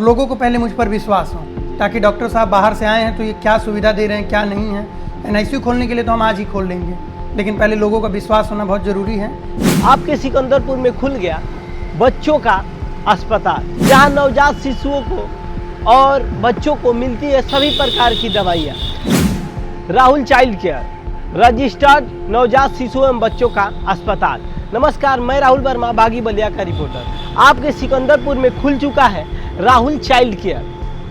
लोगों को पहले मुझ पर विश्वास हो, ताकि डॉक्टर साहब बाहर से आए हैं तो ये क्या सुविधा दे रहे हैं क्या नहीं है। एनआईसीयू खोलने के लिए तो हम आज ही खोल लेंगे, लेकिन पहले लोगों का विश्वास होना बहुत ज़रूरी है। आपके सिकंदरपुर में खुल गया बच्चों का अस्पताल, जहां नवजात शिशुओं को और बच्चों को मिलती है सभी प्रकार की दवाइयाँ। राहुल चाइल्ड केयर, रजिस्टर्ड नवजात शिशु एवं बच्चों का अस्पताल। नमस्कार, मैं राहुल वर्मा, बागी बलिया का रिपोर्टर। आपके सिकंदरपुर में खुल चुका है राहुल चाइल्ड केयर।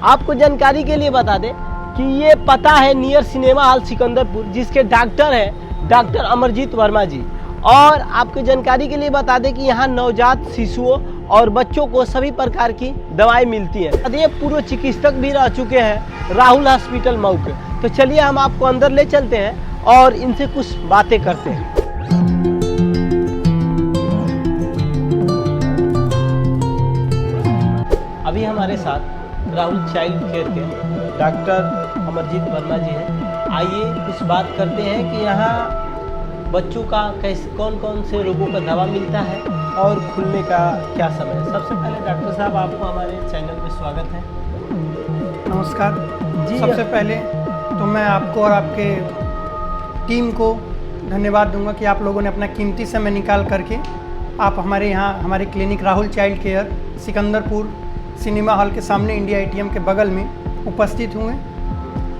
आपको जानकारी के लिए बता दें कि ये पता है नियर सिनेमा हॉल सिकंदरपुर, जिसके डॉक्टर हैं डॉक्टर अमरजीत वर्मा जी। और आपको जानकारी के लिए बता दें कि यहाँ नवजात शिशुओं और बच्चों को सभी प्रकार की दवाएं मिलती हैं। ये पूर्व चिकित्सक भी रह चुके हैं राहुल हॉस्पिटल मऊ के। तो चलिए हम आपको अंदर ले चलते हैं और इनसे कुछ बातें करते हैं। अभी हमारे साथ राहुल चाइल्ड केयर के डॉक्टर अमरजीत वर्मा जी हैं। आइए कुछ बात करते हैं कि यहाँ बच्चों का कैसे कौन कौन से रोगों का दवा मिलता है और खुलने का क्या समय है। सबसे पहले डॉक्टर साहब, आपको हमारे चैनल में स्वागत है। नमस्कार जी। सबसे पहले तो मैं आपको और आपके टीम को धन्यवाद दूंगा कि आप लोगों ने अपना कीमती समय निकाल करके आप हमारे यहाँ हमारे clinic Rahul child care Sikandarpur cinema hall के सामने इंडिया एटीएम के बगल में उपस्थित हुए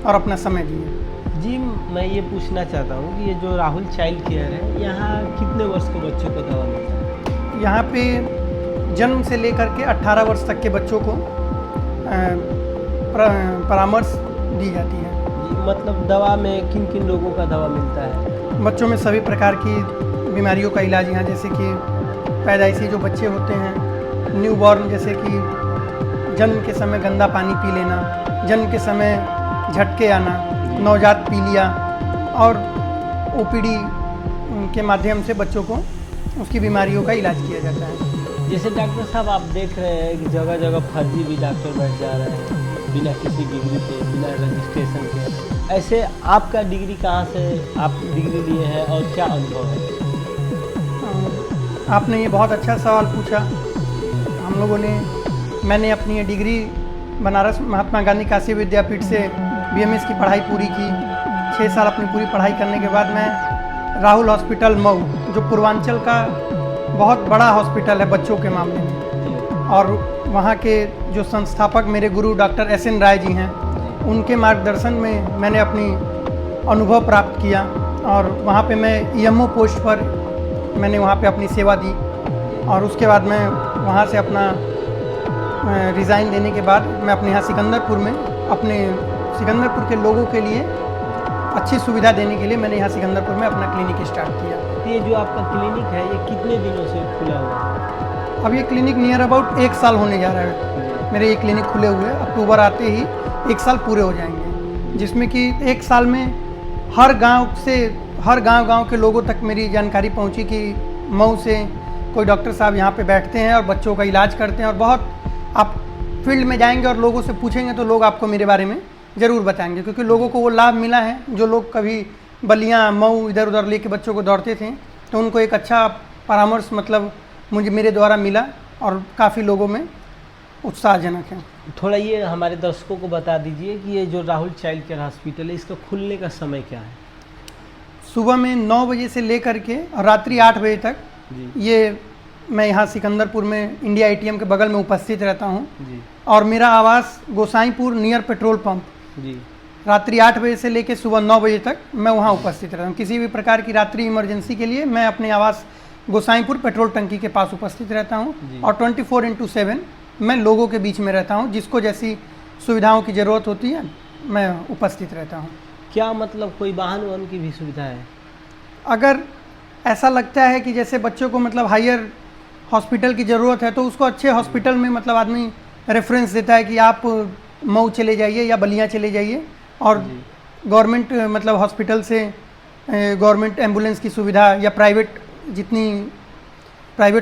और अपना समय दिए। जी, मैं ये पूछना चाहता हूँ कि ये जो राहुल चाइल्ड केयर है, यहाँ कितने वर्ष के बच्चों को दवा मिलता है? यहाँ पे जन्म से लेकर के 18 वर्ष तक के बच्चों को परामर्श दी जाती है। जी, मतलब दवा में किन किन रोगों का दवा मिलता है? बच्चों में सभी प्रकार की बीमारियों का इलाज यहाँ, जैसे कि पैदाइशी जो बच्चे होते हैं न्यूबॉर्न, जैसे कि जन्म के समय गंदा पानी पी लेना, जन्म के समय झटके आना, नवजात पीलिया, और ओपीडी के माध्यम से बच्चों को उसकी बीमारियों का इलाज किया जाता है। जैसे डॉक्टर साहब आप देख रहे हैं कि जगह जगह फर्जी भी डॉक्टर बैठ जा रहे हैं बिना किसी डिग्री के, बिना रजिस्ट्रेशन के। ऐसे आपका डिग्री कहाँ से आप डिग्री लिए हैं और क्या अनुभव है? आपने ये बहुत अच्छा सवाल पूछा। हम लोगों ने मैंने अपनी ये डिग्री बनारस महात्मा गांधी काशी विद्यापीठ से बीएमएस की पढ़ाई पूरी की। 6 साल अपनी पूरी पढ़ाई करने के बाद मैं राहुल हॉस्पिटल मऊ, जो पूर्वांचल का बहुत बड़ा हॉस्पिटल है बच्चों के मामले में, और वहाँ के जो संस्थापक मेरे गुरु डॉक्टर SN राय जी हैं, उनके मार्गदर्शन में मैंने अपनी अनुभव प्राप्त किया और वहाँ पे मैं EMO पोस्ट पर मैंने वहाँ पे अपनी सेवा दी। और उसके बाद मैं वहाँ से अपना रिज़ाइन देने के बाद मैं अपने यहाँ सिकंदरपुर में अपने सिकंदरपुर के लोगों के लिए अच्छी सुविधा देने के लिए मैंने यहाँ सिकंदरपुर में अपना क्लिनिक स्टार्ट किया। ये जो आपका क्लिनिक है, ये कितने दिनों से खुला हुआ है? अब ये क्लिनिक नियर अबाउट 1 साल होने जा रहा है। मेरे ये क्लिनिक खुले हुए अक्टूबर आते ही 1 साल पूरे हो जाएंगे, जिसमें कि 1 साल में हर गांव के लोगों तक मेरी जानकारी पहुंची कि मऊ से कोई डॉक्टर साहब यहाँ पे बैठते हैं और बच्चों का इलाज करते हैं। और बहुत आप फील्ड में जाएंगे और लोगों से पूछेंगे तो लोग आपको मेरे बारे में ज़रूर बताएंगे, क्योंकि लोगों को वो लाभ मिला है। जो लोग कभी बलियाँ मऊ इधर उधर लेके बच्चों को दौड़ते थे, तो उनको एक अच्छा परामर्श मतलब मेरे द्वारा मिला और काफ़ी लोगों में उत्साहजनक है। थोड़ा ये हमारे दर्शकों को बता दीजिए कि ये जो राहुल चाइल्ड केयर हॉस्पिटल है, इसका खुलने का समय क्या है? सुबह में 9 बजे से लेकर के और रात्रि 8 बजे तक जी। ये मैं यहाँ सिकंदरपुर में इंडिया एटीएम के बगल में उपस्थित रहता हूँ जी। और मेरा आवास गोसाईपुर नियर पेट्रोल पंप। जी। रात्रि 8 बजे से लेकर सुबह 9 बजे तक मैं वहाँ उपस्थित रहता हूँ। किसी भी प्रकार की रात्रि इमरजेंसी के लिए मैं अपने आवास गोसाईपुर पेट्रोल टंकी के पास उपस्थित रहता हूँ और 24/7 मैं लोगों के बीच में रहता हूँ। जिसको जैसी सुविधाओं की ज़रूरत होती है मैं उपस्थित रहता हूँ। क्या मतलब कोई वाहन की भी सुविधा है? अगर ऐसा लगता है कि जैसे बच्चों को मतलब हायर हॉस्पिटल की ज़रूरत है, तो उसको अच्छे हॉस्पिटल में मतलब आदमी रेफरेंस देता है कि आप मऊ चले जाइए या बलिया चले जाइए, और गवर्नमेंट मतलब हॉस्पिटल से गवर्नमेंट एम्बुलेंस की सुविधा या प्राइवेट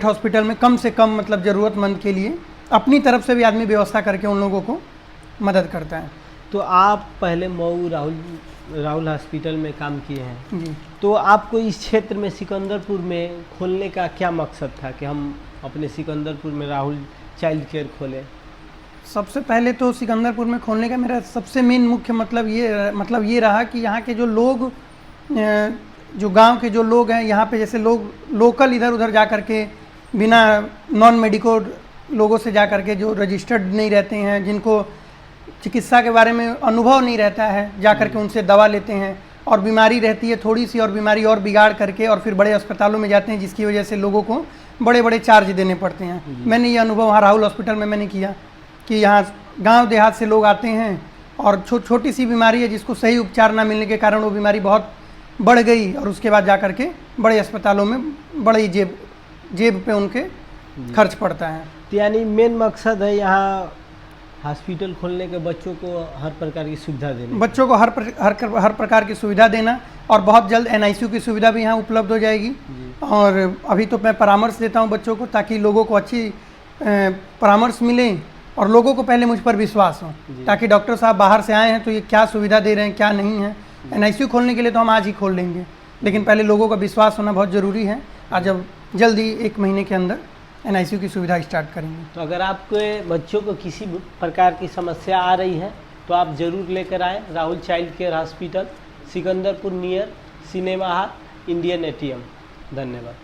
हॉस्पिटल में कम से कम मतलब ज़रूरतमंद के लिए अपनी तरफ से भी आदमी व्यवस्था करके उन लोगों को मदद करता है। तो आप पहले मऊ राहुल हॉस्पिटल में काम किए हैं जी। तो आपको इस क्षेत्र में सिकंदरपुर में खोलने का क्या मकसद था कि हम अपने सिकंदरपुर में राहुल चाइल्ड केयर खोलें? सबसे पहले तो सिकंदरपुर में खोलने का मेरा सबसे मेन मुख्य मतलब ये रहा कि यहाँ के जो लोग जो गांव के जो लोग हैं यहाँ पे, जैसे लोग लोकल इधर उधर जा कर के बिना नॉन मेडिकल लोगों से जा कर के, जो रजिस्टर्ड नहीं रहते हैं, जिनको चिकित्सा के बारे में अनुभव नहीं रहता है, जा कर के उनसे दवा लेते हैं और बीमारी रहती है थोड़ी सी और बीमारी और बिगाड़ करके और फिर बड़े अस्पतालों में जाते हैं, जिसकी वजह से लोगों को बड़े बड़े चार्ज देने पड़ते हैं। मैंने ये अनुभव वहाँ राहुल हॉस्पिटल में मैंने किया कि यहाँ गांव देहात से लोग आते हैं और छोटी सी बीमारी है जिसको सही उपचार ना मिलने के कारण वो बीमारी बहुत बढ़ गई और उसके बाद जा कर के बड़े अस्पतालों में बड़ी जेब पे उनके खर्च पड़ता है। यानी मेन मकसद है यहाँ हॉस्पिटल खोलने के, बच्चों को हर प्रकार की सुविधा देना, बच्चों को हर प्रकार की सुविधा देना और बहुत जल्द NICU की सुविधा भी यहाँ उपलब्ध हो जाएगी। और अभी तो मैं परामर्श देता हूँ बच्चों को, ताकि लोगों को अच्छी परामर्श मिले और लोगों को पहले मुझ पर विश्वास हो, ताकि डॉक्टर साहब बाहर से आए हैं तो ये क्या सुविधा दे रहे हैं क्या नहीं है। NICU खोलने के लिए तो हम आज ही खोल लेंगे, लेकिन पहले लोगों का विश्वास होना बहुत ज़रूरी है। आज जब जल्दी 1 महीने के अंदर NICU की सुविधा स्टार्ट करेंगे। तो अगर आपके बच्चों को किसी प्रकार की समस्या आ रही है तो आप ज़रूर लेकर आएँ Rahul child care hospital, Sikandarpur near cinema hall, Indian ATM। धन्यवाद।